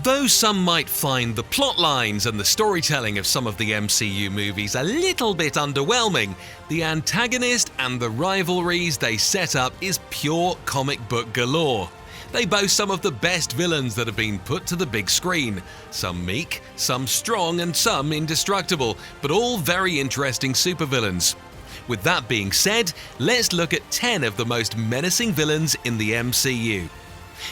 Though some might find the plot lines and the storytelling of some of the MCU movies a little bit underwhelming, the antagonist and the rivalries they set up is pure comic book galore. They boast some of the best villains that have been put to the big screen. Some meek, some strong, and some indestructible, but all very interesting supervillains. With that being said, let's look at 10 of the most menacing villains in the MCU.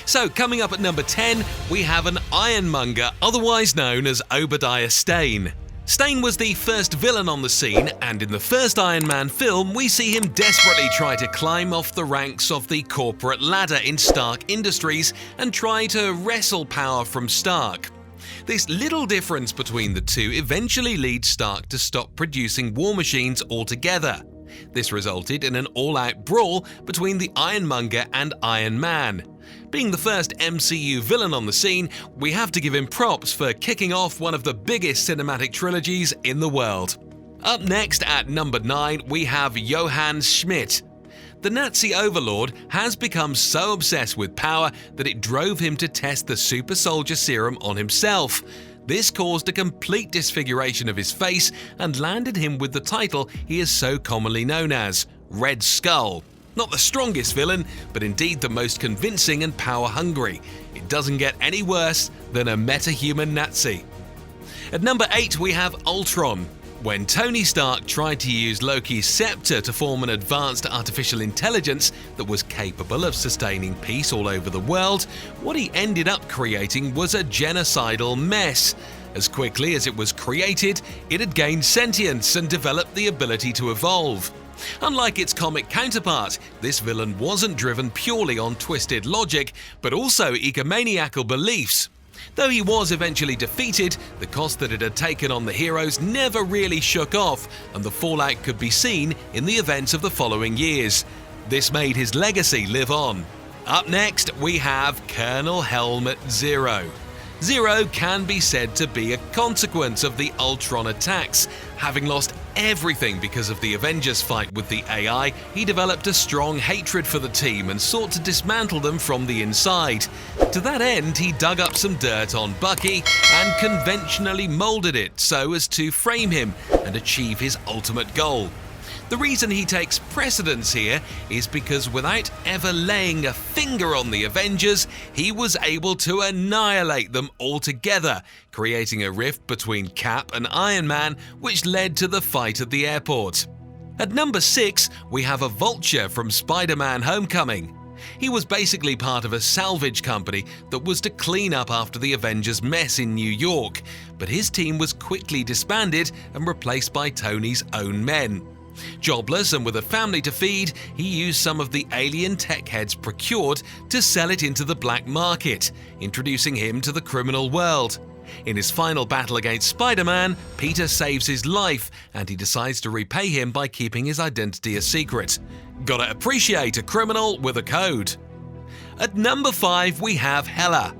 So, coming up at number 10, we have an Ironmonger, otherwise known as Obadiah Stane. Stane was the first villain on the scene, and in the first Iron Man film, we see him desperately try to climb off the ranks of the corporate ladder in Stark Industries and try to wrestle power from Stark. This little difference between the two eventually leads Stark to stop producing war machines altogether. This resulted in an all-out brawl between the Ironmonger and Iron Man. Being the first MCU villain on the scene, we have to give him props for kicking off one of the biggest cinematic trilogies in the world. Up next at number 9, we have Johann Schmidt. The Nazi overlord has become so obsessed with power that it drove him to test the super soldier serum on himself. This caused a complete disfiguration of his face and landed him with the title he is so commonly known as, Red Skull. Not the strongest villain, but indeed the most convincing and power-hungry. It doesn't get any worse than a metahuman Nazi. At number 8, we have Ultron. When Tony Stark tried to use Loki's scepter to form an advanced artificial intelligence that was capable of sustaining peace all over the world, what he ended up creating was a genocidal mess. As quickly as it was created, it had gained sentience and developed the ability to evolve. Unlike its comic counterpart, this villain wasn't driven purely on twisted logic, but also egomaniacal beliefs. Though he was eventually defeated, the cost that it had taken on the heroes never really shook off, and the fallout could be seen in the events of the following years. This made his legacy live on. Up next, we have Colonel Helmut Zero. Zero can be said to be a consequence of the Ultron attacks. Having lost everything because of the Avengers fight with the AI, he developed a strong hatred for the team and sought to dismantle them from the inside. To that end, he dug up some dirt on Bucky and conventionally molded it so as to frame him and achieve his ultimate goal. The reason he takes precedence here is because without ever laying a finger on the Avengers, he was able to annihilate them altogether, creating a rift between Cap and Iron Man, which led to the fight at the airport. At number 6, we have a Vulture from Spider-Man Homecoming. He was basically part of a salvage company that was to clean up after the Avengers' mess in New York, but his team was quickly disbanded and replaced by Tony's own men. Jobless and with a family to feed, he used some of the alien tech heads procured to sell it into the black market, introducing him to the criminal world. In his final battle against Spider-Man, Peter saves his life and he decides to repay him by keeping his identity a secret. Gotta appreciate a criminal with a code. At number 5, we have Hela.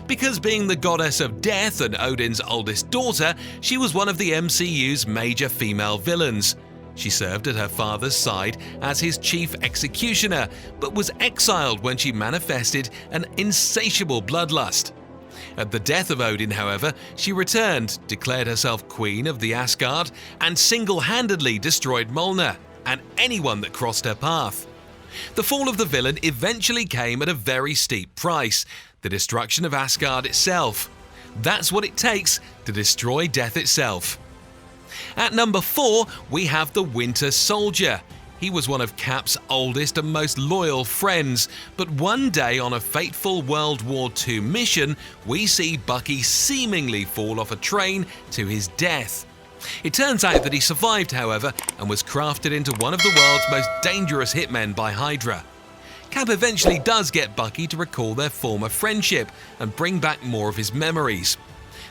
Because being the goddess of death and Odin's oldest daughter, she was one of the MCU's major female villains. She served at her father's side as his chief executioner, but was exiled when she manifested an insatiable bloodlust. At the death of Odin, however, she returned, declared herself queen of the Asgard, and single-handedly destroyed Mjolnir and anyone that crossed her path. The fall of the villain eventually came at a very steep price: the destruction of Asgard itself. That's what it takes to destroy death itself. At number 4, we have the Winter Soldier. He was one of Cap's oldest and most loyal friends, but one day on a fateful World War II mission, we see Bucky seemingly fall off a train to his death. It turns out that he survived, however, and was crafted into one of the world's most dangerous hitmen by Hydra. Cap eventually does get Bucky to recall their former friendship and bring back more of his memories.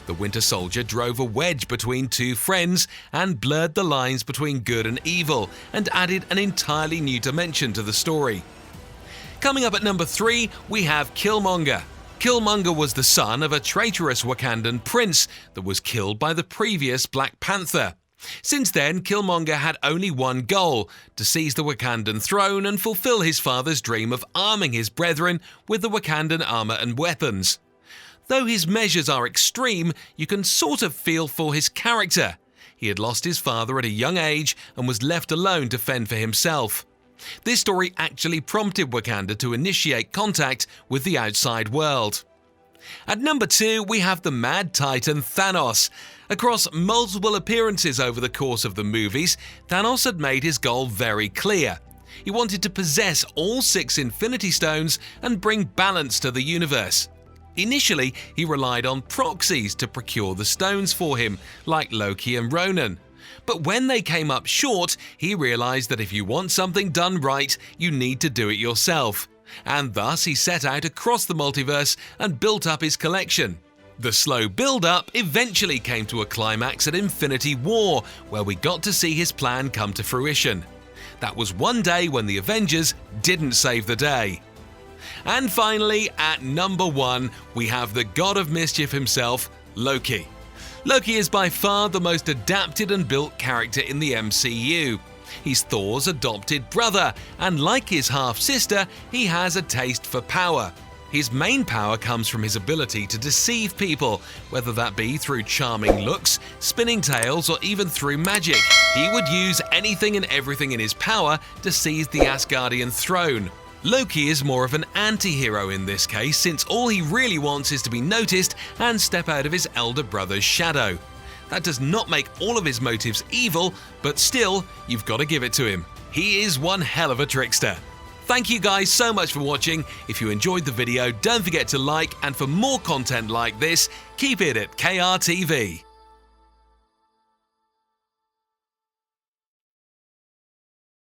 The Winter Soldier drove a wedge between two friends and blurred the lines between good and evil, and added an entirely new dimension to the story. Coming up at number 3, we have Killmonger. Killmonger was the son of a traitorous Wakandan prince that was killed by the previous Black Panther. Since then, Killmonger had only one goal: to seize the Wakandan throne and fulfill his father's dream of arming his brethren with the Wakandan armor and weapons. Though his measures are extreme, you can sort of feel for his character. He had lost his father at a young age and was left alone to fend for himself. This story actually prompted Wakanda to initiate contact with the outside world. At number 2, we have the Mad Titan Thanos. Across multiple appearances over the course of the movies, Thanos had made his goal very clear. He wanted to possess all 6 Infinity Stones and bring balance to the universe. Initially, he relied on proxies to procure the stones for him, like Loki and Ronan. But when they came up short, he realized that if you want something done right, you need to do it yourself. And thus he set out across the multiverse and built up his collection. The slow build-up eventually came to a climax at Infinity War, where we got to see his plan come to fruition. That was one day when the Avengers didn't save the day. And finally, at number 1, we have the God of Mischief himself, Loki. Loki is by far the most adapted and built character in the MCU. He's Thor's adopted brother, and like his half-sister, he has a taste for power. His main power comes from his ability to deceive people, whether that be through charming looks, spinning tales, or even through magic. He would use anything and everything in his power to seize the Asgardian throne. Loki is more of an anti-hero in this case, since all he really wants is to be noticed and step out of his elder brother's shadow. That does not make all of his motives evil, but still, you've got to give it to him. He is one hell of a trickster. Thank you guys so much for watching. If you enjoyed the video, don't forget to like, and for more content like this, keep it at KRTV.